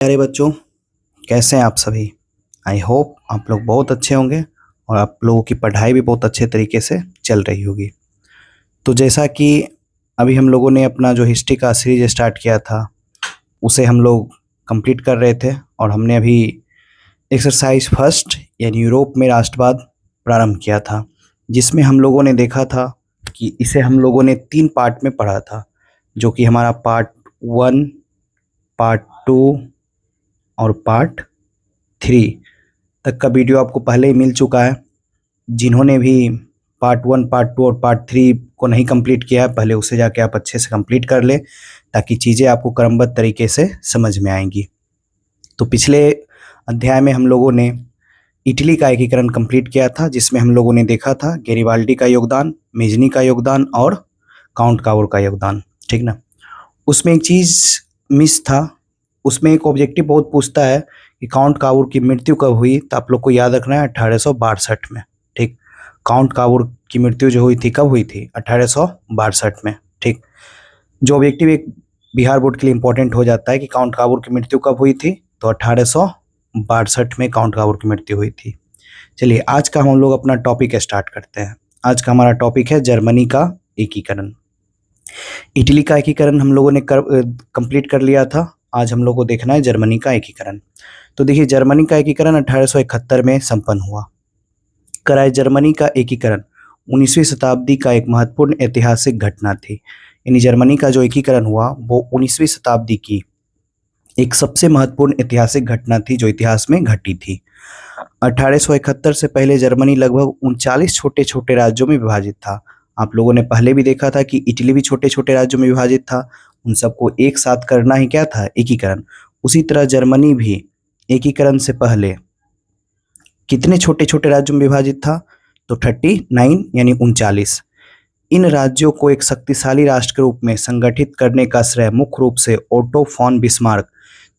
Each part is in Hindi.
प्यारे बच्चों, कैसे हैं आप सभी। आई होप आप लोग बहुत अच्छे होंगे और आप लोगों की पढ़ाई भी बहुत अच्छे तरीके से चल रही होगी। तो जैसा कि अभी हम लोगों ने अपना जो हिस्ट्री का सीरीज स्टार्ट किया था उसे हम लोग कंप्लीट कर रहे थे और हमने अभी एक्सरसाइज फर्स्ट यानी यूरोप में राष्ट्रवाद प्रारंभ किया था, जिसमें हम लोगों ने देखा था कि इसे हम लोगों ने 3 पार्ट में पढ़ा था, जो कि हमारा पार्ट 1, पार्ट 2 और पार्ट 3 तक का वीडियो आपको पहले ही मिल चुका है। जिन्होंने भी पार्ट 1, पार्ट 2 और पार्ट 3 को नहीं कंप्लीट किया है, पहले उसे जाके आप अच्छे से कंप्लीट कर लें ताकि चीज़ें आपको क्रमबद्ध तरीके से समझ में आएंगी। तो पिछले अध्याय में हम लोगों ने इटली का एकीकरण कंप्लीट किया था, जिसमें हम लोगों ने देखा था गैरिबाल्डी का योगदान, मेजनी का योगदान और काउंट कावर का योगदान। ठीक ना। उसमें एक चीज़ मिस था, उसमें एक ऑब्जेक्टिव बहुत पूछता है कि काउंट कावूर की मृत्यु कब हुई, तो आप लोग को याद रखना है 1862 में। ठीक, काउंट कावूर की मृत्यु जो हुई थी कब हुई थी, 1862 में। ठीक, जो ऑब्जेक्टिव एक बिहार बोर्ड के लिए इंपॉर्टेंट हो जाता है कि काउंट कावूर की मृत्यु कब हुई थी, तो 1862 में काउंट कावूर की मृत्यु हुई थी। चलिए आज का हम लोग अपना टॉपिक स्टार्ट करते हैं। आज का हमारा टॉपिक है जर्मनी का एकीकरण। इटली का एकीकरण हम लोगों ने कंप्लीट कर लिया था। आज हम लोग को देखना है जर्मनी का एकीकरण। तो देखिए, जर्मनी का एकीकरण 1871 में संपन्न हुआ। कराए जर्मनी का एकीकरण 19वीं शताब्दी का एक महत्वपूर्ण ऐतिहासिक घटना थी। यानी जर्मनी का जो एकीकरण हुआ वो 19वीं शताब्दी की एक सबसे महत्वपूर्ण ऐतिहासिक घटना थी जो इतिहास में घटी थी। 1871 से पहले जर्मनी लगभग 39 छोटे छोटे राज्यों में विभाजित था। आप लोगों ने पहले भी देखा था कि इटली भी छोटे छोटे राज्यों में विभाजित था। उन सबको एक साथ करना ही क्या था, एकीकरण। उसी तरह जर्मनी भी एकीकरण से पहले कितने छोटे छोटे राज्यों में विभाजित था, तो 39 यानी 39। इन राज्यों को एक शक्तिशाली राष्ट्र के रूप में संगठित करने का श्रेय मुख्य रूप से ओटो फॉन बिस्मार्क,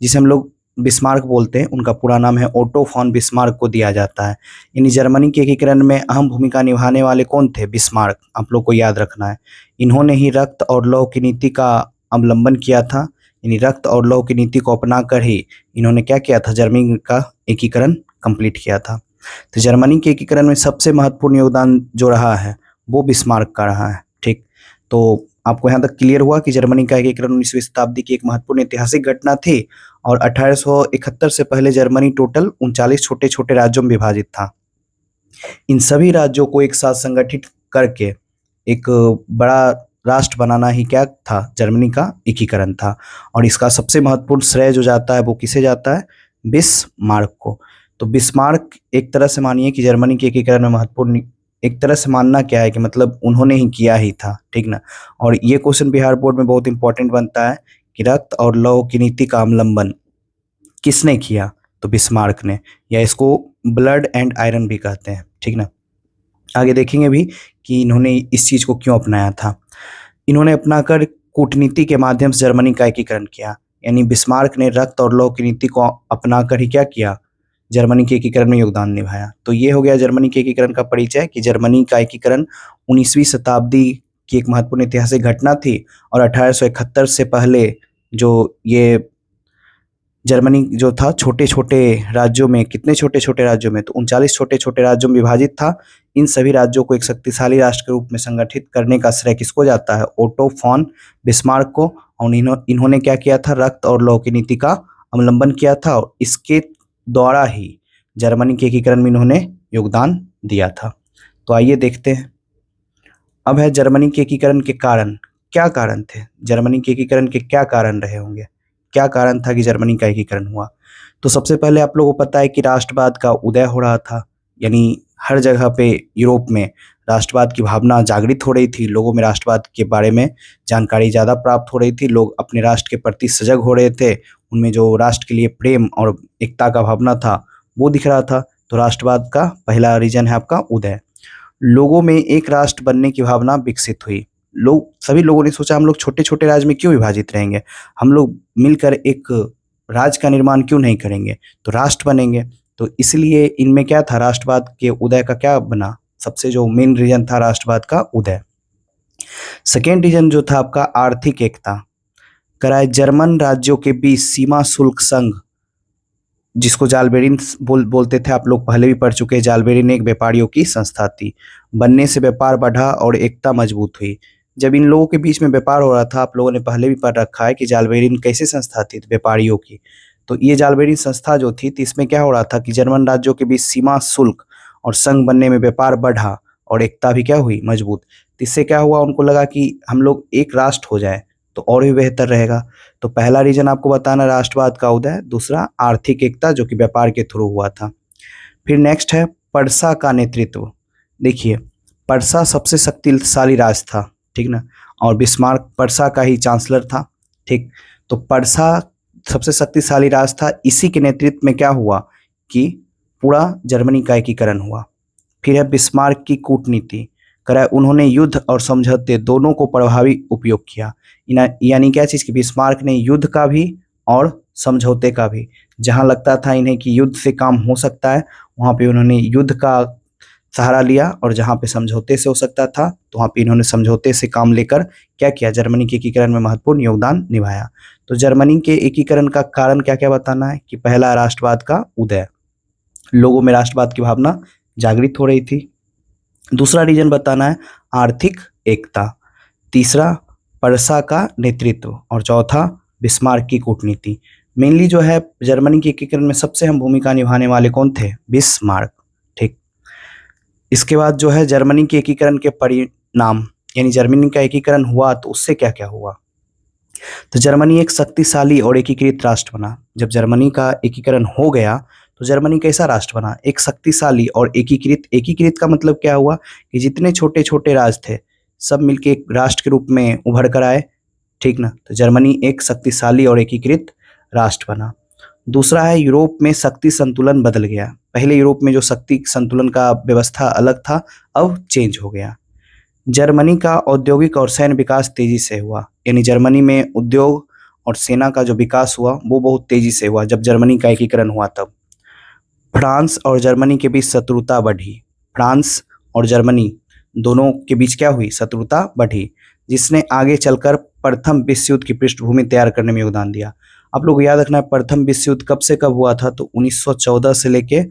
जिसे हम लोग बिस्मार्क बोलते हैं, उनका पूरा नाम है ओटो फॉन बिस्मार्क, को दिया जाता है। यानी जर्मनी के एकीकरण में अहम भूमिका निभाने वाले कौन थे, बिस्मार्क। आप लोग को याद रखना है। इन्होंने ही रक्त और लौह की नीति का अवलंबन किया था। यानी रक्त और लौह की नीति को अपनाकर ही इन्होंने क्या किया था, जर्मनी का एकीकरण कंप्लीट किया था। तो जर्मनी के एकीकरण में सबसे महत्वपूर्ण योगदान जो रहा है वो बिस्मार्क का रहा है। ठीक, तो आपको यहाँ तक क्लियर हुआ कि जर्मनी का एकीकरण 19वीं शताब्दी की एक महत्वपूर्ण ऐतिहासिक घटना थी और 1871 से पहले जर्मनी टोटल 39 छोटे छोटे राज्यों में विभाजित था। इन सभी राज्यों को एक साथ संगठित करके एक बड़ा राष्ट्र बनाना ही क्या था, जर्मनी का एकीकरण था। और इसका सबसे महत्वपूर्ण श्रेय जो जाता है वो किसे जाता है, बिस्मार्क को। तो बिस्मार्क एक तरह से मानिए कि जर्मनी के एकीकरण में महत्वपूर्ण, एक तरह से मानना क्या है कि मतलब उन्होंने ही किया ही था। ठीक ना। और ये क्वेश्चन बिहार बोर्ड में बहुत इंपॉर्टेंट बनता है कि रक्त और लौह की नीति का अवलंबन किसने किया, तो बिस्मार्क ने, या इसको ब्लड एंड आयरन भी कहते हैं। ठीक ना। आगे देखेंगे भी कि इन्होंने इस चीज को क्यों अपनाया था। इन्होंने अपनाकर कूटनीति के माध्यम से जर्मनी का एकीकरण किया। यानी बिस्मार्क ने रक्त और लौह की नीति को अपनाकर ही क्या किया, जर्मनी के एकीकरण में योगदान निभाया। तो ये हो गया जर्मनी के एकीकरण का परिचय कि जर्मनी का एकीकरण 19वीं शताब्दी की एक महत्वपूर्ण ऐतिहासिक घटना थी और 1871 से पहले जो ये जर्मनी जो था छोटे छोटे राज्यों में, कितने छोटे छोटे राज्यों में, तो 39 छोटे छोटे राज्यों में विभाजित था। इन सभी राज्यों को एक शक्तिशाली राष्ट्र के रूप में संगठित करने का श्रेय किसको जाता है, ओटो फॉन बिस्मार्क को। और इन्होंने क्या किया था, रक्त और लौह की नीति का अवलंबन किया था और इसके द्वारा ही जर्मनी के एकीकरण में इन्होंने योगदान दिया था। तो आइए देखते हैं। अब है जर्मनी के एकीकरण के कारण। क्या कारण थे जर्मनी के एकीकरण के, क्या कारण रहे होंगे, क्या कारण था कि जर्मनी का एकीकरण हुआ। तो सबसे पहले आप लोगों को पता है कि राष्ट्रवाद का उदय हो रहा था। यानी हर जगह पे यूरोप में राष्ट्रवाद की भावना जागृत हो रही थी। लोगों में राष्ट्रवाद के बारे में जानकारी ज़्यादा प्राप्त हो रही थी। लोग अपने राष्ट्र के प्रति सजग हो रहे थे। उनमें जो राष्ट्र के लिए प्रेम और एकता का भावना था वो दिख रहा था। तो राष्ट्रवाद का पहला रीजन है आपका उदय। लोगों में एक राष्ट्र बनने की भावना विकसित हुई। सभी लोगों ने सोचा हम लोग छोटे छोटे राज्य में क्यों विभाजित रहेंगे, हम लोग मिलकर एक राज्य का निर्माण क्यों नहीं करेंगे, तो राष्ट्र बनेंगे। तो इसलिए इनमें क्या था, राष्ट्रवाद के उदय का क्या बना, सबसे जो मेन रीजन था राष्ट्रवाद का उदय। सेकेंड रीजन जो था आपका आर्थिक एकता। कराए जर्मन राज्यों के बीच सीमा शुल्क संघ जिसको जालबेरिन बोलते थे, आप लोग पहले भी पढ़ चुके हैं। जालबेरिन एक व्यापारियों की संस्था थी। बनने से व्यापार बढ़ा और एकता मजबूत हुई। जब इन लोगों के बीच में व्यापार हो रहा था, आप लोगों ने पहले भी पढ़ रखा है कि जालबेरिन कैसी संस्था थी, व्यापारियों की। तो ये जालबेरिन संस्था जो थी, तो इसमें क्या हो रहा था कि जर्मन राज्यों के बीच सीमा शुल्क और संघ बनने में व्यापार बढ़ा और एकता भी क्या हुई, मजबूत। तो इससे क्या हुआ, उनको लगा कि हम लोग एक राष्ट्र हो जाए तो और भी बेहतर रहेगा। तो पहला रीजन आपको बताना, राष्ट्रवाद का उदय। दूसरा, आर्थिक एकता, जो कि व्यापार के थ्रू हुआ था। फिर नेक्स्ट है पर्सा का नेतृत्व। देखिए, पर्सा सबसे शक्तिशाली राज था, ठीक ना, और बिस्मार्क पर्सा का ही चांसलर था, ठीक। तो पर्सा सबसे शक्तिशाली राज था, इसी के नेतृत्व में क्या हुआ कि पूरा जर्मनी का एकीकरण हुआ। फिर है बिस्मार्क की कूटनीति। करा, उन्होंने युद्ध और समझौते दोनों को प्रभावी उपयोग किया। यानी क्या चीज़ की, बिस्मार्क ने युद्ध का भी और समझौते का भी। जहाँ लगता था इन्हें कि युद्ध से काम हो सकता है, वहाँ पे उन्होंने युद्ध का सहारा लिया, और जहाँ पे समझौते से हो सकता था तो वहाँ पे इन्होंने समझौते से काम लेकर क्या किया, जर्मनी के एकीकरण में महत्वपूर्ण योगदान निभाया। तो जर्मनी के एकीकरण का कारण क्या क्या बताना है कि पहला, राष्ट्रवाद का उदय, लोगों में राष्ट्रवाद की भावना जागृत हो रही थी। दूसरा रीजन बताना है, आर्थिक एकता। तीसरा, पर्सा का नेतृत्व। और चौथा, बिस्मार्क की कूटनीति। मेनली जो है जर्मनी के एकीकरण में सबसे अहम भूमिका निभाने वाले कौन थे, बिस्मार्क, ठीक। इसके बाद जो है जर्मनी के एकीकरण के परिणाम, यानी जर्मनी का एकीकरण हुआ तो उससे क्या क्या हुआ। तो जर्मनी एक शक्तिशाली और एकीकृत राष्ट्र बना। जब जर्मनी का एकीकरण हो गया तो जर्मनी कैसा राष्ट्र बना, एक शक्तिशाली और एकीकृत। एकीकृत का मतलब क्या हुआ कि जितने छोटे छोटे राज्य थे सब मिलके एक राष्ट्र के रूप में उभर कर आए, ठीक ना। तो जर्मनी एक शक्तिशाली और एकीकृत राष्ट्र बना। दूसरा है, यूरोप में शक्ति संतुलन बदल गया। पहले यूरोप में जो शक्ति संतुलन का व्यवस्था अलग था, अब चेंज हो गया। जर्मनी का औद्योगिक और सैन्य विकास तेजी से हुआ। यानी जर्मनी में उद्योग और सेना का जो विकास हुआ वो बहुत तेजी से हुआ जब जर्मनी का एकीकरण हुआ तब। फ्रांस और जर्मनी के बीच शत्रुता बढ़ी। फ्रांस और जर्मनी दोनों के बीच क्या हुई, शत्रुता बढ़ी, जिसने आगे चलकर प्रथम विश्व युद्ध की पृष्ठभूमि तैयार करने में योगदान दिया। आप लोग को याद रखना है, प्रथम विश्व युद्ध कब से कब हुआ था, तो 1914 से लेके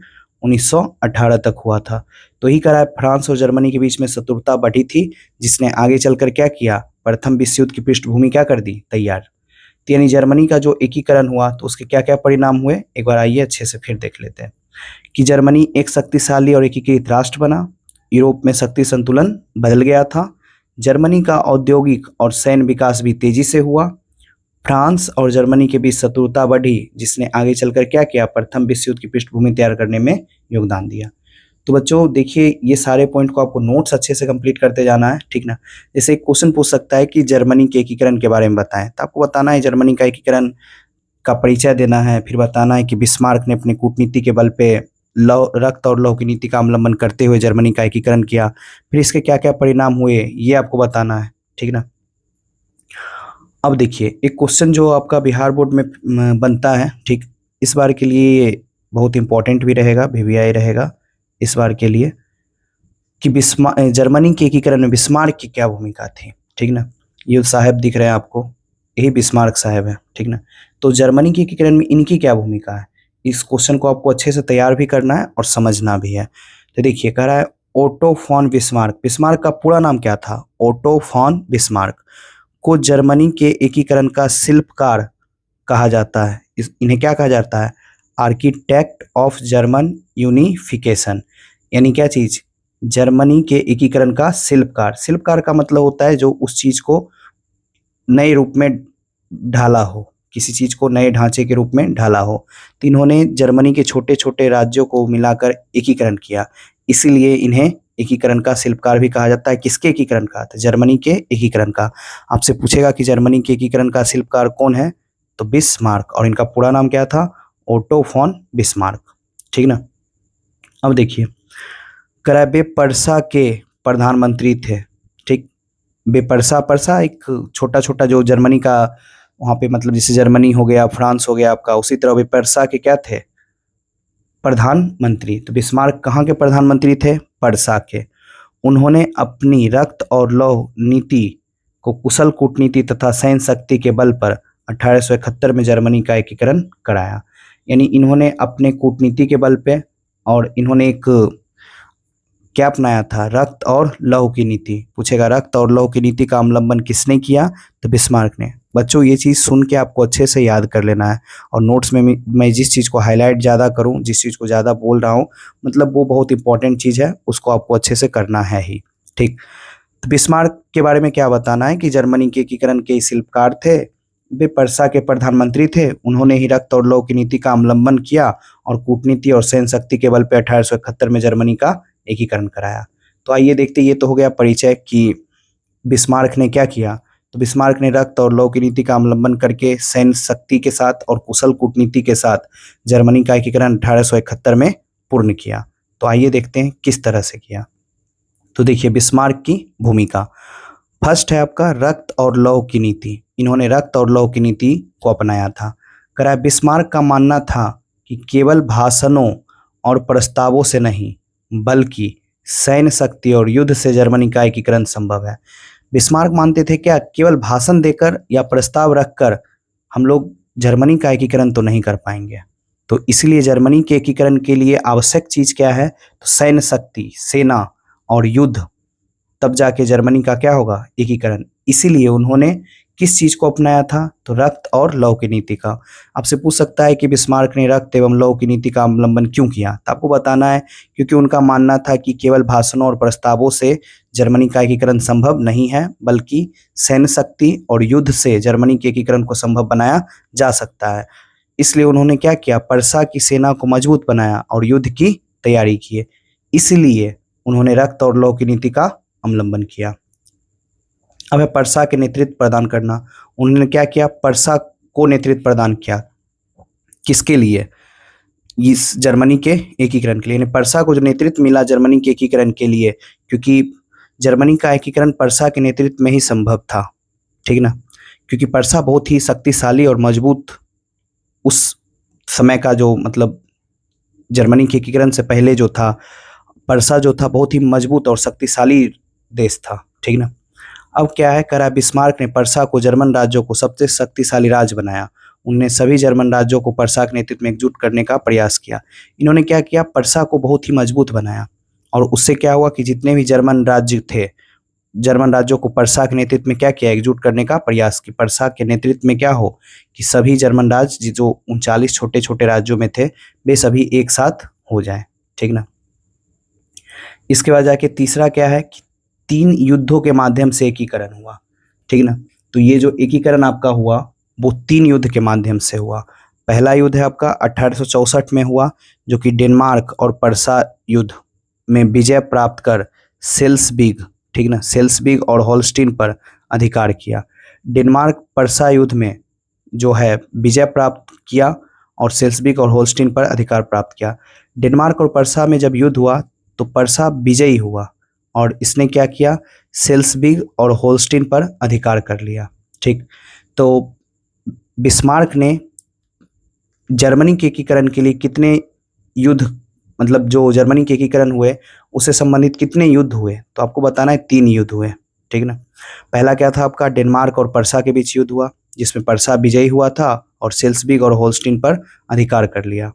1918 तक हुआ था। तो ही करा है, फ्रांस और जर्मनी के बीच में शत्रुता बढ़ी थी, जिसने आगे चलकर क्या किया, प्रथम विश्व युद्ध की पृष्ठभूमि क्या कर दी, तैयार। तो यानी जर्मनी का जो एकीकरण हुआ तो उसके क्या क्या परिणाम हुए, एक बार आइए अच्छे से फिर देख लेते हैं। कि जर्मनी एक शक्तिशाली और एकीकृत राष्ट्र बना, यूरोप में शक्ति संतुलन बदल गया था, जर्मनी का औद्योगिक और सैन्य विकास भी तेजी से हुआ, फ्रांस और जर्मनी के बीच शत्रुता बढ़ी, जिसने आगे चलकर क्या किया, प्रथम विश्व युद्ध की पृष्ठभूमि तैयार करने में योगदान दिया। तो बच्चों देखिए, ये सारे पॉइंट को आपको नोट्स अच्छे से कंप्लीट करते जाना है, ठीक ना। जैसे एक क्वेश्चन पूछ सकता है कि जर्मनी के एकीकरण के बारे में बताएं, तो आपको बताना है जर्मनी का एकीकरण का परिचय देना है। फिर बताना है कि बिस्मार्क ने अपनी कूटनीति के बल पे लौ रक्त और लौह की नीति का अवलंबन करते हुए जर्मनी का एकीकरण किया। फिर इसके क्या क्या परिणाम हुए ये आपको बताना है, ठीक ना। अब देखिए, एक क्वेश्चन जो आपका बिहार बोर्ड में बनता है, ठीक, इस बार के लिए बहुत इंपॉर्टेंट भी रहेगा, वीवीआई रहेगा इस बार के लिए, कि जर्मनी के एकीकरण में बिस्मार्क की क्या भूमिका थी, ठीक ना। ये साहब दिख रहे हैं आपको, यही बिस्मार्क साहब है, ठीक ना। तो जर्मनी के एकीकरण में इनकी क्या भूमिका है, इस क्वेश्चन को आपको अच्छे से तैयार भी करना है और समझना भी है। तो देखिए, कह रहा है ओटो फॉन बिस्मार्क। बिस्मार्क का पूरा नाम क्या था, ओटो फॉन बिस्मार्क को जर्मनी के एकीकरण का शिल्पकार कहा जाता है। इन्हें क्या कहा जाता है, आर्किटेक्ट ऑफ जर्मन यूनिफिकेशन। यानी क्या चीज, जर्मनी के एकीकरण का शिल्पकार। शिल्पकार का मतलब होता है जो उस चीज को नए रूप में ढाला हो, किसी चीज को नए ढांचे के रूप में ढाला हो। तो इन्होंने जर्मनी के छोटे छोटे राज्यों को मिलाकर एकीकरण किया, इसीलिए इन्हें एकीकरण का शिल्पकार भी कहा जाता है। किसके एकीकरण का, तो जर्मनी के एकीकरण का। आपसे पूछेगा कि जर्मनी के एकीकरण का शिल्पकार कौन है, तो बिस्मार्क, और इनका पूरा नाम क्या था, ओटो फॉन बिस्मार्क, ठीक ना। अब देखिए, वे पर्सा के प्रधानमंत्री थे, ठीक। बेपर्सा, पर्सा एक छोटा छोटा जो जर्मनी का वहाँ पे, मतलब जैसे जर्मनी हो गया, फ्रांस हो गया आपका, उसी तरह बेपर्सा के क्या थे, प्रधानमंत्री। तो बिस्मार्क कहाँ के प्रधानमंत्री थे, पर्सा के। उन्होंने अपनी रक्त और लौह नीति को कुशल कूटनीति तथा सैन्य शक्ति के बल पर 1871 में जर्मनी का एकीकरण कराया। यानी इन्होंने अपने कूटनीति के बल पे और इन्होंने एक क्या अपनाया था, रक्त और लौह की नीति। पूछेगा रक्त और लौह की नीति का अवलंबन किसने किया, तो बिस्मार्क ने। बच्चों ये चीज़ सुन के आपको अच्छे से याद कर लेना है, और नोट्स में मैं जिस चीज़ को हाईलाइट ज़्यादा करूं, जिस चीज़ को ज़्यादा बोल रहा हूं, मतलब वो बहुत इंपॉर्टेंट चीज़ है, उसको आपको अच्छे से करना है ही। ठीक, तो बिस्मार्क के बारे में क्या बताना है कि जर्मनी के एकीकरण के शिल्पकार थे, वे पर्सा के प्रधानमंत्री थे, उन्होंने ही रक्त और लौह की नीति का अवलंबन किया और कूटनीति और सैन्य शक्ति के बल पे 1871 में जर्मनी का एकीकरण कराया। तो आइए देखते, ये तो हो गया परिचय कि बिस्मार्क ने क्या किया। तो बिस्मार्क ने रक्त और लौह की नीति का अवलंबन करके सैन्य शक्ति के साथ और कुशल कूटनीति के साथ जर्मनी का एकीकरण 1871 में पूर्ण किया। तो आइए देखते हैं किस तरह से किया। तो देखिए बिस्मार्क की भूमिका, फर्स्ट है आपका रक्त और लौह की नीति। इन्होंने रक्त और लौह की नीति को अपनाया था। करा बिस्मार्क का मानना था कि केवल भाषणों और प्रस्तावों से नहीं, बल्कि सैन्य शक्ति और युद्ध से जर्मनी का एकीकरण संभव है। बिस्मार्क मानते थे क्या केवल भाषण देकर या प्रस्ताव रखकर हम लोग जर्मनी का एकीकरण तो नहीं कर पाएंगे। तो इसलिए जर्मनी के एकीकरण के लिए आवश्यक चीज क्या है, तो सैन्य शक्ति, सेना और युद्ध, तब जाके जर्मनी का क्या होगा, एकीकरण। इसीलिए उन्होंने किस चीज को अपनाया था, तो रक्त और लौह की नीति का। आपसे पूछ सकता है कि बिस्मार्क ने रक्त एवं लौह की नीति का अवलंबन क्यों किया, तो आपको बताना है क्योंकि उनका मानना था कि केवल भाषणों और प्रस्तावों से जर्मनी का एकीकरण संभव नहीं है, बल्कि सैन्य शक्ति और युद्ध से जर्मनी के एकीकरण को संभव बनाया जा सकता है। इसलिए उन्होंने क्या किया, पर्सा की सेना को मजबूत बनाया और युद्ध की तैयारी की। इसलिए उन्होंने रक्त और लौह की नीति का अवलंबन किया। अब है पर्सा के नेतृत्व प्रदान करना। उन्होंने क्या किया, पर्सा को नेतृत्व प्रदान किया, किसके लिए, इस जर्मनी के एकीकरण के लिए। यानी पर्सा को जो नेतृत्व मिला जर्मनी के एकीकरण के लिए, क्योंकि जर्मनी का एकीकरण पर्सा के नेतृत्व में ही संभव था। ठीक ना, क्योंकि पर्सा बहुत ही शक्तिशाली और मजबूत, उस समय का जो मतलब जर्मनी के एकीकरण से पहले जो था, पर्सा जो था बहुत ही मजबूत और शक्तिशाली देश था। ठीक ना, अब क्या है, करा बिस्मार्क ने पर्सा को जर्मन राज्यों को सबसे शक्तिशाली राज्य बनाया। उन्होंने सभी जर्मन राज्यों को पर्सा के नेतृत्व में एकजुट करने का प्रयास किया। इन्होंने क्या किया, पर्सा को बहुत ही मजबूत बनाया, और उससे क्या हुआ कि जितने भी जर्मन राज्य थे, जर्मन राज्यों को पर्सा के नेतृत्व में क्या किया, एकजुट करने का प्रयास की। पर्सा के नेतृत्व में क्या हो कि सभी जर्मन राज्य जो 39 छोटे छोटे राज्यों में थे, वे सभी एक साथ हो जाए। ठीक ना, इसके बाद जाके तीसरा क्या है कि 3 युद्धों के माध्यम से एकीकरण हुआ। ठीक ना, तो ये जो एकीकरण आपका हुआ वो 3 युद्ध के माध्यम से हुआ। पहला युद्ध है आपका 1864 में हुआ, जो कि डेनमार्क और पर्सा युद्ध में विजय प्राप्त कर सेल्सबिग, ठीक ना, सेल्सबिग और होल्स्टीन पर अधिकार किया। डेनमार्क पर्सा युद्ध में जो है विजय प्राप्त किया और सेल्सबिग और होल्स्टीन पर अधिकार प्राप्त किया। डेनमार्क और पर्सा में जब युद्ध हुआ तो पर्सा विजयी हुआ और इसने क्या किया, सेल्सबिग और होल्स्टीन पर अधिकार कर लिया। ठीक, तो बिस्मार्क ने जर्मनी के एकीकरण के लिए कितने युद्ध, मतलब जो जर्मनी के एकीकरण हुए उससे संबंधित कितने युद्ध हुए, तो आपको बताना है 3 युद्ध हुए। ठीक ना, पहला क्या था आपका, डेनमार्क और पर्सा के बीच युद्ध हुआ, जिसमें पर्सा विजयी हुआ था और सेल्सबिग और होल्स्टीन पर अधिकार कर लिया।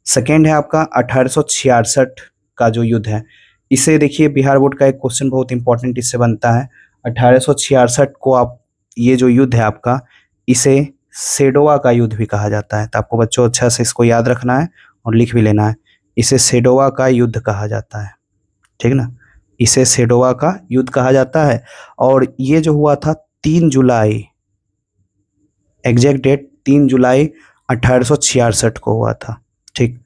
सेकेंड है आपका 1866 का जो युद्ध है, इसे देखिए बिहार बोर्ड का एक क्वेश्चन बहुत इंपॉर्टेंट इससे बनता है। 1866 को आप, ये जो युद्ध है आपका, इसे सेडोवा का युद्ध भी कहा जाता है। तो आपको बच्चों अच्छा से इसको याद रखना है और लिख भी लेना है, इसे सेडोवा का युद्ध कहा जाता है। ठीक ना, इसे सेडोवा का युद्ध कहा जाता है। और ये जो हुआ था 3 जुलाई, एग्जैक्ट डेट 3 जुलाई 1866 को हुआ था। ठीक,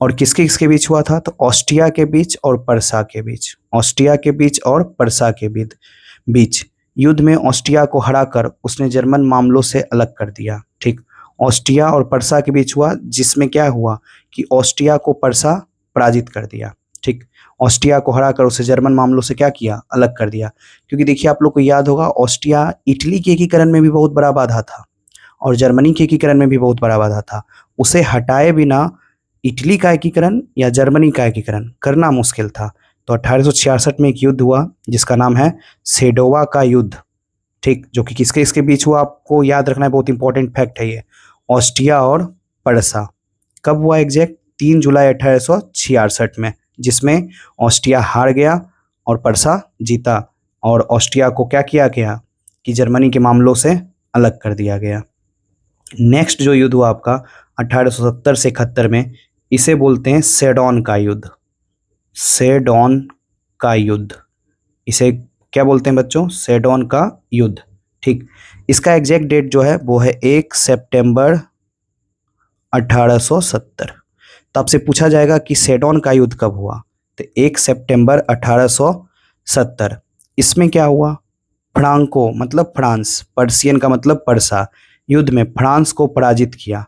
और किसके किसके बीच हुआ था, तो ऑस्ट्रिया के बीच और पर्सा के बीच, ऑस्ट्रिया के बीच और पर्सा के बीच युद्ध में ऑस्ट्रिया को हराकर उसने जर्मन मामलों से अलग कर दिया। ठीक, ऑस्ट्रिया और पर्सा के बीच हुआ, जिसमें क्या हुआ कि ऑस्ट्रिया को पर्सा पराजित कर दिया। ठीक, ऑस्ट्रिया को हराकर उसे जर्मन मामलों से क्या किया, अलग कर दिया। क्योंकि देखिए आप लोग को याद होगा, ऑस्ट्रिया इटली के एकीकरण में भी बहुत बड़ा बाधा था और जर्मनी के एकीकरण में भी बहुत बड़ा बाधा था। उसे हटाए बिना इटली का एकीकरण या जर्मनी का एकीकरण करना मुश्किल था। तो 1866 में एक युद्ध हुआ जिसका नाम है सेडोवा का युद्ध। ठीक, जो कि किसके इसके बीच हुआ, आपको याद रखना है, बहुत इंपॉर्टेंट फैक्ट है ये, ऑस्ट्रिया और पर्सा। कब हुआ एग्जैक्ट? 3 जुलाई 1866 में, जिसमें ऑस्ट्रिया हार गया और पर्सा जीता, और ऑस्ट्रिया को क्या किया गया कि जर्मनी के मामलों से अलग कर दिया गया। नेक्स्ट जो युद्ध हुआ आपका 1870 से 71 में, इसे बोलते हैं सेडोन का युद्ध। सेडोन का युद्ध, इसे क्या बोलते हैं बच्चों? सेडोन का युद्ध। ठीक, इसका एग्जैक्ट डेट जो है वो है 1 सितंबर 1870। तो आपसे पूछा जाएगा कि सेडोन का युद्ध कब हुआ, तो 1 सितंबर 1870। इसमें क्या हुआ? फ्रांको मतलब फ्रांस, पर्शियन का मतलब पर्सा, युद्ध में फ्रांस को पराजित किया।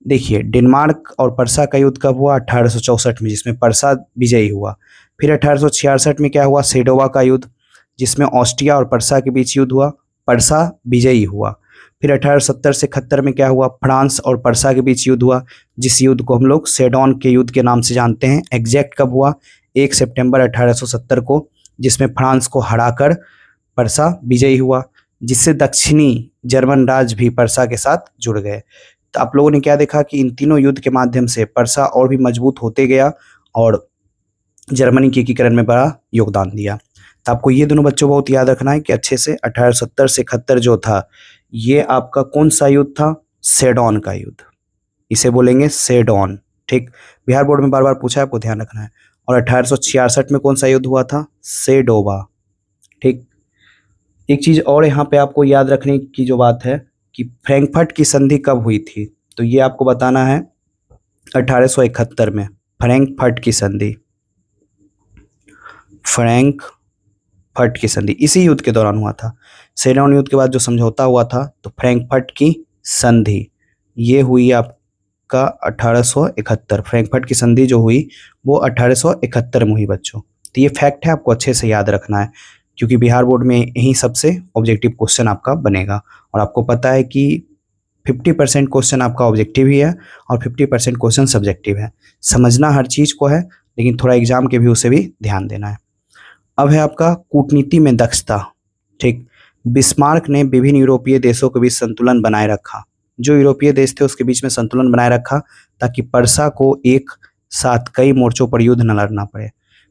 देखिए, डेनमार्क और पर्सा का युद्ध कब हुआ? 1864 में, जिसमें पर्सा विजयी हुआ। फिर 1866 में क्या हुआ? सेडोवा का युद्ध, जिसमें ऑस्ट्रिया और पर्सा के बीच युद्ध हुआ, पर्सा विजयी हुआ। फिर 1870 से 71 में क्या हुआ? फ्रांस और पर्सा के बीच युद्ध हुआ, जिस युद्ध को हम लोग सेडोन के युद्ध के नाम से जानते हैं। एग्जैक्ट कब हुआ? 1 सितंबर 1870 को, जिसमें फ्रांस को हराकर पर्सा विजयी हुआ, जिससे दक्षिणी जर्मन राज्य भी पर्सा के साथ जुड़ गए। तो आप लोगों ने क्या देखा कि इन तीनों युद्ध के माध्यम से पर्सा और भी मजबूत होते गया और जर्मनी के एकीकरण में बड़ा योगदान दिया। तो आपको ये दोनों बच्चों बहुत याद रखना है कि अच्छे से 1870 से 71 जो था, ये आपका कौन सा युद्ध था? सेडोन का युद्ध, इसे बोलेंगे सेडोन। ठीक, बिहार बोर्ड में बार बार पूछा है, आपको ध्यान रखना है। और 1866 में कौन सा युद्ध हुआ था? सेडोवा। ठीक, एक चीज और यहाँ पे आपको याद रखने की जो बात है कि फ्रैंकफर्ट की संधि कब हुई थी, तो ये आपको बताना है 1871 में। फ्रैंकफर्ट की संधि, फ्रैंकफर्ट की संधि इसी युद्ध के दौरान हुआ था। सेडोन युद्ध के बाद जो समझौता हुआ था, तो फ्रैंकफर्ट की संधि ये हुई आपका 1871। फ्रैंकफर्ट की संधि जो हुई वो 1871 में हुई बच्चों। तो ये फैक्ट है, आपको अच्छे से याद रखना है, क्योंकि बिहार बोर्ड में यही सबसे ऑब्जेक्टिव क्वेश्चन आपका बनेगा। और आपको पता है कि 50% क्वेश्चन आपका ऑब्जेक्टिव ही है और 50% क्वेश्चन सब्जेक्टिव है। समझना हर चीज़ को है, लेकिन थोड़ा एग्जाम के व्यू से भी ध्यान देना है। अब है आपका कूटनीति में दक्षता। ठीक, बिस्मार्क ने विभिन्न यूरोपीय देशों के बीच संतुलन बनाए रखा। जो यूरोपीय देश थे उसके बीच में संतुलन बनाए रखा, ताकि पर्सा को एक साथ कई मोर्चों पर युद्ध न लड़ना पड़े।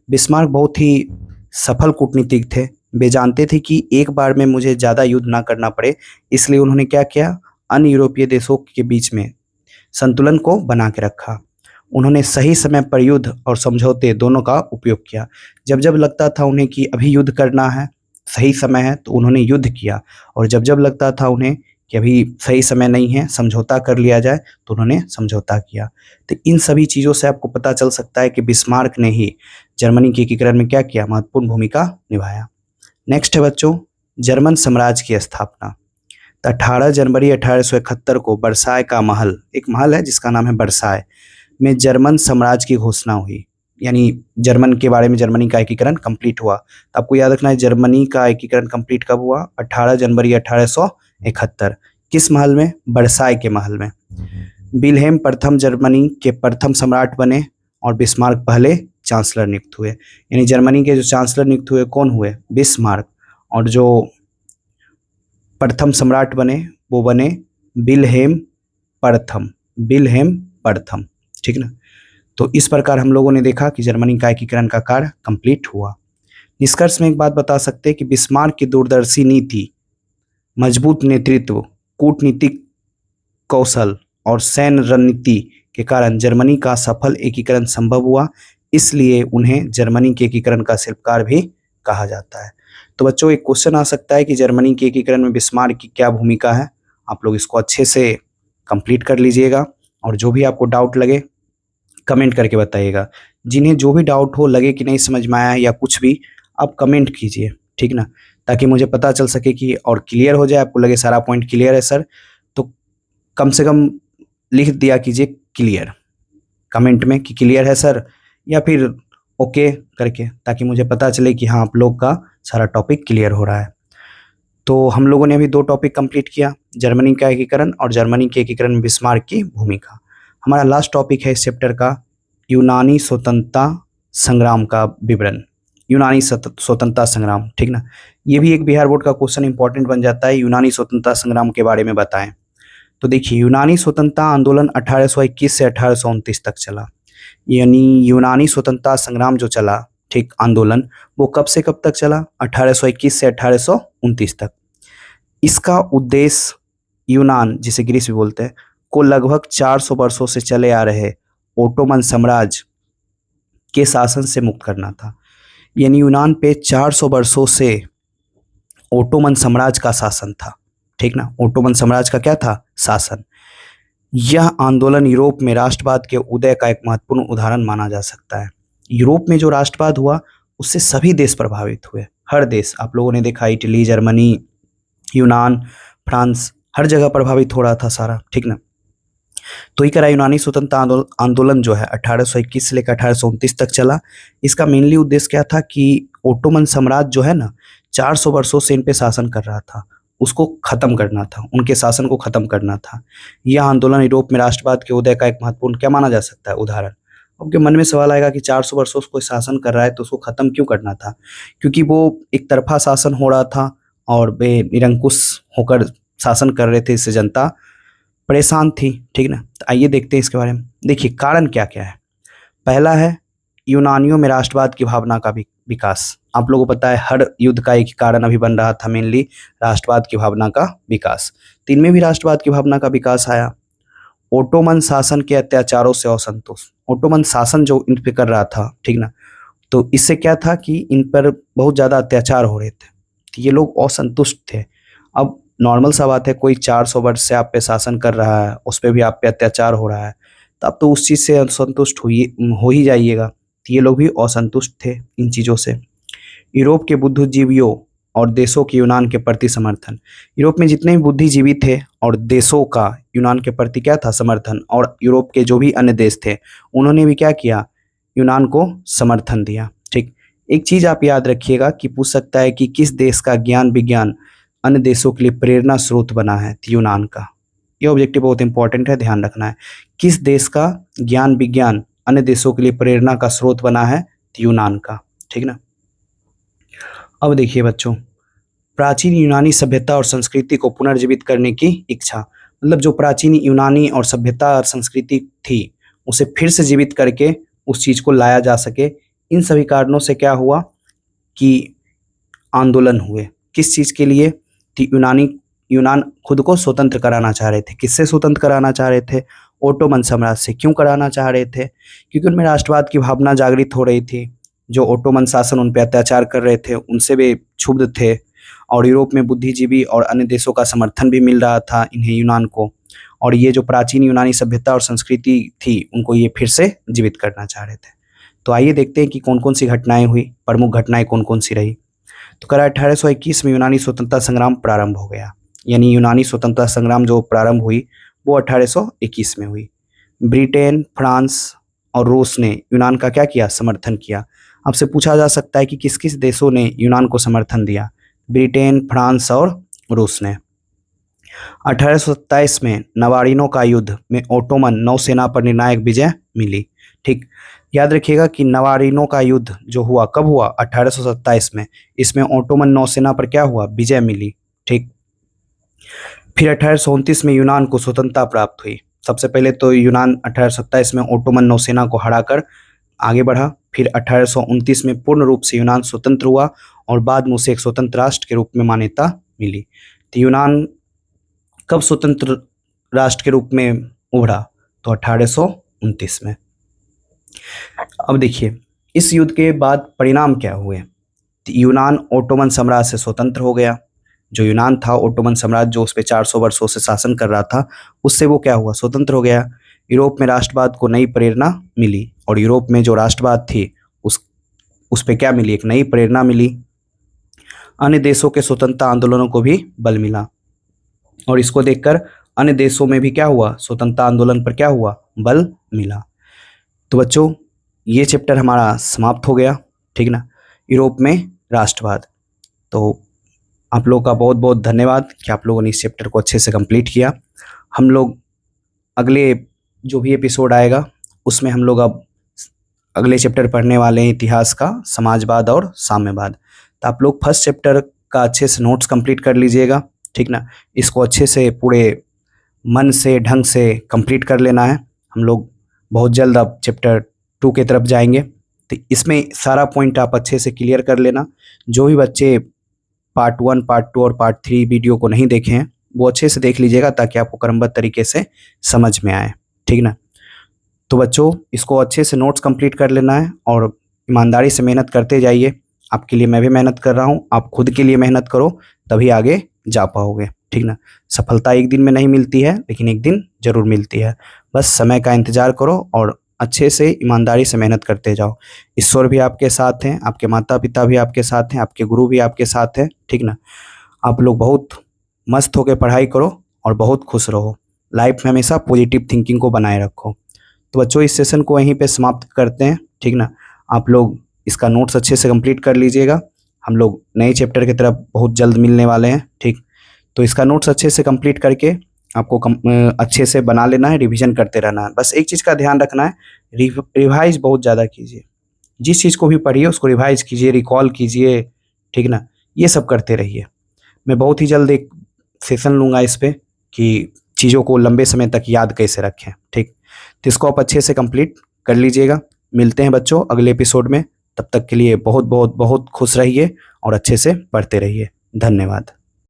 बिस्मार्क बहुत ही सफल कूटनीतिक थे। वे जानते थे कि एक बार में मुझे ज़्यादा युद्ध ना करना पड़े, इसलिए उन्होंने क्या किया? अन्य यूरोपीय देशों के बीच में संतुलन को बना के रखा। उन्होंने सही समय पर युद्ध और समझौते दोनों का उपयोग किया। जब जब लगता था उन्हें कि अभी युद्ध करना है, सही समय है, तो उन्होंने युद्ध किया, और जब जब लगता था उन्हें कि अभी सही समय नहीं है, समझौता कर लिया जाए, तो उन्होंने समझौता किया। तो इन सभी चीज़ों से आपको पता चल सकता है कि बिस्मार्क ने ही जर्मनी के एकीकरण में क्या किया? महत्वपूर्ण भूमिका निभाया। नेक्स्ट है बच्चों जर्मन साम्राज्य की स्थापना। तो 18 जनवरी 1871 को बर्साय का महल, एक महल है जिसका नाम है बर्साय, में जर्मन साम्राज्य की घोषणा हुई। यानी जर्मन के बारे में जर्मनी का एकीकरण कंप्लीट हुआ। तो आपको याद रखना है जर्मनी का एकीकरण कंप्लीट कब हुआ? 18 जनवरी 1871। किस महल में? बर्साय के महल में। विल्हेम प्रथम जर्मनी के प्रथम सम्राट बने और बिस्मार्क पहले चांसलर नियुक्त हुए। यानी जर्मनी के जो चांसलर नियुक्त हुए कौन हुए? बिस्मार्क। और जो प्रथम सम्राट बने वो बने विल्हेम प्रथम, विल्हेम प्रथम। ठीक ना? तो इस प्रकार हम लोगों ने देखा कि जर्मनी का एकीकरण का कार्य कंप्लीट हुआ। निष्कर्ष में एक बात बता सकते हैं कि बिस्मार्क की दूरदर्शी नीति, मजबूत नेतृत्व, कूटनीतिक कौशल और सैन्य रणनीति के कारण जर्मनी का सफल एकीकरण संभव हुआ। इसलिए उन्हें जर्मनी के एकीकरण का शिल्पकार भी कहा जाता है। तो बच्चों एक क्वेश्चन आ सकता है कि जर्मनी के एकीकरण में बिस्मार्क की क्या भूमिका है। आप लोग इसको अच्छे से कंप्लीट कर लीजिएगा, और जो भी आपको डाउट लगे कमेंट करके बताइएगा। जिन्हें जो भी डाउट हो, लगे कि नहीं समझ में आया है या कुछ भी, आप कमेंट कीजिए, ठीक ना, ताकि मुझे पता चल सके कि और क्लियर हो जाए। आपको लगे सारा पॉइंट क्लियर है सर, तो कम से कम लिख दिया कीजिए क्लियर कमेंट में कि क्लियर है सर, या फिर ओके करके, ताकि मुझे पता चले कि हाँ आप लोग का सारा टॉपिक क्लियर हो रहा है। तो हम लोगों ने अभी 2 टॉपिक कंप्लीट किया, जर्मनी का एकीकरण और जर्मनी के एकीकरण में बिस्मार्क की भूमिका। हमारा लास्ट टॉपिक है इस चैप्टर का यूनानी स्वतंत्रता संग्राम का विवरण। यूनानी स्वतंत्रता संग्राम, ठीक ना, ये भी एक बिहार बोर्ड का क्वेश्चन इंपॉर्टेंट बन जाता है। यूनानी स्वतंत्रता संग्राम के बारे में बताएं। तो देखिए यूनानी स्वतंत्रता आंदोलन 1821 से 1829 तक चला। यानी यूनानी स्वतंत्रता संग्राम जो चला, ठीक, आंदोलन, वो कब से कब तक चला? 1821 से 1829 तक। इसका उद्देश्य यूनान, जिसे ग्रीस भी बोलते हैं, को लगभग 400 वर्षों से चले आ रहे ओटोमन साम्राज्य के शासन से मुक्त करना था। यानी यूनान पे 400 वर्षों से ओटोमन साम्राज्य का शासन था, ठीक ना। ओटोमन साम्राज्य का क्या था? शासन। यह आंदोलन यूरोप में राष्ट्रवाद के उदय का एक महत्वपूर्ण उदाहरण माना जा सकता है। यूरोप में जो राष्ट्रवाद हुआ उससे सभी देश प्रभावित हुए। हर देश, आप लोगों ने देखा, इटली, जर्मनी, यूनान, फ्रांस, हर जगह प्रभावित हो रहा था सारा, ठीक ना। तो ही करा यूनानी स्वतंत्रता आंदोलन जो है 1821 से लेकर 1829 तक चला। इसका मेनली उद्देश्य क्या था कि ओटोमन साम्राज्य जो है ना, 400 वर्षों से इन पे शासन कर रहा था, उसको खत्म करना था, उनके शासन को खत्म करना था। यह आंदोलन यूरोप में राष्ट्रवाद के उदय का एक महत्वपूर्ण क्या माना जा सकता है? उदाहरण। आपके मन में सवाल आएगा कि 400 वर्षों से कोई शासन कर रहा है तो उसको खत्म क्यों करना था? क्योंकि वो एक तरफा शासन हो रहा था और वे निरंकुश होकर शासन कर रहे थे, इससे जनता परेशान थी, ठीक ना। तो आइए देखते हैं इसके बारे में। देखिए कारण क्या क्या है। पहला है यूनानियों में राष्ट्रवाद की भावना का विकास। आप लोगों को पता है हर युद्ध का एक कारण अभी बन रहा था, मेनली राष्ट्रवाद की भावना का विकास। तो इनमें भी राष्ट्रवाद की भावना का विकास आया। ओटोमन शासन के अत्याचारों से असंतोष। ओटोमन शासन जो इन पे कर रहा था, ठीक ना, तो इससे क्या था कि इन पर बहुत ज़्यादा अत्याचार हो रहे थे, तो ये लोग असंतुष्ट थे। अब नॉर्मल सा बात है, कोई 400 वर्ष से आप पे शासन कर रहा है, उस पर भी आप पे अत्याचार हो रहा है, तो आप तो उस चीज़ से असंतुष्ट हो ही जाइएगा। तो ये लोग भी असंतुष्ट थे इन चीज़ों से। यूरोप के बुद्धिजीवियों और देशों के यूनान के प्रति समर्थन। यूरोप में जितने भी बुद्धिजीवी थे और देशों का यूनान के प्रति क्या था? समर्थन। और यूरोप के जो भी अन्य देश थे उन्होंने भी क्या किया? यूनान को समर्थन दिया, ठीक। एक चीज़ आप याद रखिएगा कि पूछ सकता है कि किस देश का ज्ञान विज्ञान अन्य देशों के लिए प्रेरणा स्रोत बना है? तो यूनान का। यह ऑब्जेक्टिव बहुत इंपॉर्टेंट है, ध्यान रखना है। किस देश का ज्ञान विज्ञान अन्य देशों के लिए प्रेरणा का स्रोत बना है? तो यूनान का, ठीक ना। अब देखिए बच्चों, प्राचीन यूनानी सभ्यता और संस्कृति को पुनर्जीवित करने की इच्छा। मतलब जो प्राचीन यूनानी और सभ्यता और संस्कृति थी उसे फिर से जीवित करके उस चीज़ को लाया जा सके। इन सभी कारणों से क्या हुआ कि आंदोलन हुए। किस चीज़ के लिए? यूनान खुद को स्वतंत्र कराना चाह रहे थे। किससे स्वतंत्र कराना चाह रहे थे? ओटोमन साम्राज्य से। क्यों कराना चाह रहे थे? क्योंकि उनमें राष्ट्रवाद की भावना जागृत हो रही थी। जो ओटोमन शासन उन पर अत्याचार कर रहे थे उनसे वे क्षुब्ध थे, और यूरोप में बुद्धिजीवी और अन्य देशों का समर्थन भी मिल रहा था इन्हें, यूनान को। और ये जो प्राचीन यूनानी सभ्यता और संस्कृति थी उनको ये फिर से जीवित करना चाह रहे थे। तो आइए देखते हैं कि कौन कौन सी घटनाएं हुई, प्रमुख घटनाएं कौन कौन सी रही। तो करा 1821 में यूनानी स्वतंत्रता संग्राम प्रारंभ हो गया। यानी यूनानी स्वतंत्रता संग्राम जो प्रारंभ हुई वो 1821 में हुई। ब्रिटेन, फ्रांस और रूस ने यूनान का क्या किया? समर्थन किया। आपसे पूछा जा सकता है कि किस किस देशों ने यूनान को समर्थन दिया? ब्रिटेन, फ्रांस और रूस ने। 1827 में नवारिनो का युद्ध में ओटोमन नौसेना पर निर्णायक विजय मिली, ठीक। याद रखिएगा कि नवारिनो का युद्ध जो हुआ कब हुआ? 1827 में। इसमें ओटोमन नौसेना पर क्या हुआ? विजय मिली, ठीक। फिर 1829 में यूनान को स्वतंत्रता प्राप्त हुई। सबसे पहले तो यूनान 1827 में ओटोमन नौसेना को हराकर आगे बढ़ा। फिर 1829 में पूर्ण रूप से यूनान स्वतंत्र हुआ और बाद में उसे एक स्वतंत्र राष्ट्र के रूप में मान्यता मिली। तो यूनान कब स्वतंत्र राष्ट्र के रूप में उभरा? तो 1829 में। अब देखिए इस युद्ध के बाद परिणाम क्या हुए। तो यूनान ओटोमन साम्राज्य से स्वतंत्र हो गया। जो यूनान था, ओटोमन साम्राज्य जो उस पर 400 वर्षों से शासन कर रहा था, उससे वो क्या हुआ? स्वतंत्र हो गया। यूरोप में राष्ट्रवाद को नई प्रेरणा मिली, और यूरोप में जो राष्ट्रवाद थी उस पे क्या मिली? एक नई प्रेरणा मिली। अन्य देशों के स्वतंत्रता आंदोलनों को भी बल मिला, और इसको देखकर अन्य देशों में भी क्या हुआ? स्वतंत्रता आंदोलन पर क्या हुआ? बल मिला। तो बच्चों ये चैप्टर हमारा समाप्त हो गया, ठीक ना, यूरोप में राष्ट्रवाद। तो आप लोगों का बहुत बहुत धन्यवाद कि आप लोगों ने इस चैप्टर को अच्छे से कंप्लीट किया। हम लोग अगले जो भी एपिसोड आएगा उसमें हम लोग अब अगले चैप्टर पढ़ने वाले हैं इतिहास का, समाजवाद और साम्यवाद। तो आप लोग फर्स्ट चैप्टर का अच्छे से नोट्स कंप्लीट कर लीजिएगा, ठीक ना। इसको अच्छे से पूरे मन से ढंग से कंप्लीट कर लेना है। हम लोग बहुत जल्द अब चैप्टर 2 की तरफ जाएंगे, तो इसमें सारा पॉइंट आप अच्छे से क्लियर कर लेना। जो भी बच्चे पार्ट 1, पार्ट 2 और पार्ट 3 वीडियो को नहीं देखे हैं वो अच्छे से देख लीजिएगा, ताकि आपको क्रमबद्ध तरीके से समझ में आए, ठीक ना। तो बच्चों इसको अच्छे से नोट्स कंप्लीट कर लेना है और ईमानदारी से मेहनत करते जाइए। आपके लिए मैं भी मेहनत कर रहा हूँ, आप खुद के लिए मेहनत करो, तभी आगे जा पाओगे, ठीक ना। सफलता एक दिन में नहीं मिलती है, लेकिन एक दिन ज़रूर मिलती है। बस समय का इंतज़ार करो और अच्छे से ईमानदारी से मेहनत करते जाओ। ईश्वर भी आपके साथ हैं, आपके माता पिता भी आपके साथ हैं, आपके गुरु भी आपके साथ हैं, ठीक ना। आप लोग बहुत मस्त होकर पढ़ाई करो और बहुत खुश रहो। लाइफ में हमेशा पॉजिटिव थिंकिंग को बनाए रखो। तो बच्चों इस सेशन को यहीं पे समाप्त करते हैं, ठीक ना। आप लोग इसका नोट्स अच्छे से कंप्लीट कर लीजिएगा। हम लोग नए चैप्टर की तरफ बहुत जल्द मिलने वाले हैं, ठीक। तो इसका नोट्स अच्छे से कंप्लीट करके आपको अच्छे से बना लेना है, रिवीजन करते रहना है। बस एक चीज़ का ध्यान रखना है, रिवाइज बहुत ज़्यादा कीजिए। जिस चीज़ को भी पढ़िए उसको रिवाइज कीजिए, रिकॉल कीजिए, ठीक ना। ये सब करते रहिए। मैं बहुत ही जल्द एक सेशन लूँगा इस पे कि चीज़ों को लंबे समय तक याद कैसे रखें, ठीक। तो इसको आप अच्छे से कंप्लीट कर लीजिएगा। मिलते हैं बच्चों अगले एपिसोड में। तब तक के लिए बहुत बहुत बहुत खुश रहिए और अच्छे से पढ़ते रहिए। धन्यवाद।